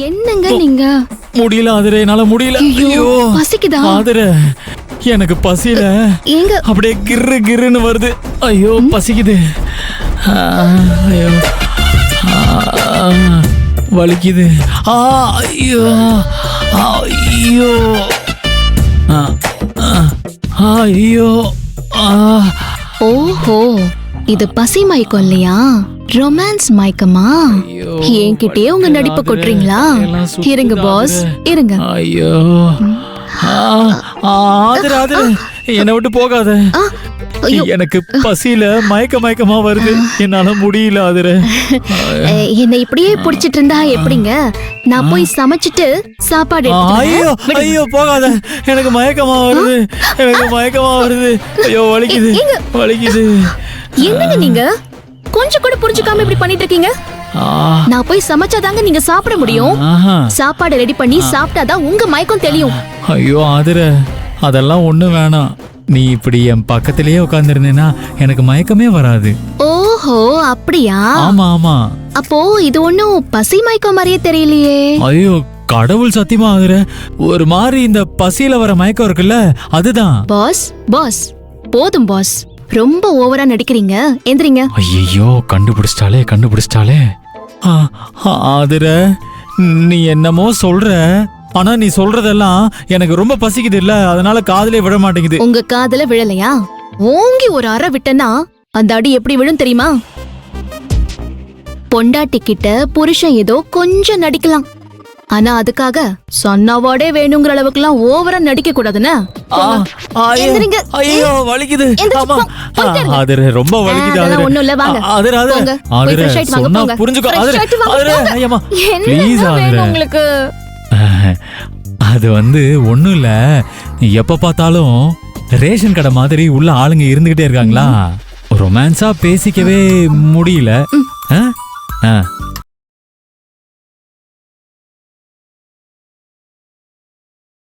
என்னங்க நீங்க? முடியல ஆதிரே, என்னால முடியல. ஐயோ பசிக்குதா? ஆதிரே, எனக்கு பசியில எங்க அப்படியே கிர்ரு கிர்ருன்னு வருது. ஐயோ பசிக்குது. ஐயோ வலிக்குது. ஐயோ ஐயோ ஐயோ. ஓஹோ, இது பசி மயக்கம் இல்லையா, ரொமான்ஸ் மயக்கமா? என்கிட்டயே உங்க நடிப்பை கொட்டுறீங்களா? இருங்க பாஸ், இருங்க. ஐயோ ஆதிரே, ஆதிரே, என்னை விட்டு போகாத. எனக்கு பசியில மயக்கமா வருது, என்னால முடியல ஆதிரே. என்ன இப்படியே புடிச்சிட்டு இருந்தா எப்படிங்க? நான் போய் சமைச்சிட்டு சாப்பாடு ஐயோ ஐயோ போகாத, எனக்கு மயக்கமா வருது, எனக்கு மயக்கமா வருது. ஐயோ வலிக்குது வலிக்குது. என்னங்க நீங்க கொஞ்சம் கூட புரிஞ்சுக்காம இப்படி பண்ணிட்டு இருக்கீங்க? நான் போய் சமைச்சாதாங்க நீங்க சாப்பிட முடியும். சாப்பாடு ரெடி பண்ணி சாப்பிட்டாதான் உங்க மயக்கம் தெரியும். ஐயோ ஆதிரே, அதெல்லாம் ஒண்ணு வேணாம். நீ இப்படி என் பக்கத்திலேயே உட்கார்ந்திருந்தேன்னா எனக்கு மயக்கமே வராது. ஓஹோ அப்படியா? ஆமா ஆமா. அப்போ இது ஒண்ணும் பசி மயக்கம் மாதிரியே தெரியலையே. ஐயோ கடவுள் சத்தியமா ஆதிரே, ஒரு மாதிரி இந்த பசியில வர மயக்கம் இருக்குல்ல, அதுதான். பாஸ் பாஸ் போதும் பாஸ், ரொம்ப ஓவரா நடிக்கிறீங்க. எந்திரிங்க. ஐயோ கண்டுபிடிச்சிட்டாலே. ஆதிரே, நீ என்னமோ சொல்ற, ஆனா நீ சொல்றதெல்லாம் எனக்கு ரொம்ப பசிக்குது இல்ல, அதனால காதுலே விழ மாட்டேங்குது. உங்க காதுல விழலையா? ஓங்கி ஒரு அறை விட்டனா அந்த அடி எப்படி விழும் தெரியுமா? பொண்டாட்டி கிட்ட புருஷன் ஏதோ கொஞ்சம் நடிக்கலாம், ஆனா அதுக்காக சொன்னவாடே வேணுங்கிற அளவுக்குலாம் ஓவரா நடிக்க கூடாதுன்னு. ஐயோ வலிக்குது. ஆதிரே ரொம்ப வலிக்குது. அதெல்லாம் ஒண்ணும் இல்ல, வாங்க. ஆதிரே சொன்னா புரிஞ்சுக்கோ. ஆதிரே ஐயம்மா ப்ளீஸ் ஆதிரே. உங்களுக்கு அது ஒண்ணும் இல்ல, எப்ப பார்த்தாலும் ரேஷன் கடை மாதிரி உள்ள ஆளுங்க இருந்துகிட்டே இருக்காங்களா, ரொமான்ஸா பேசிக்கவே முடியல.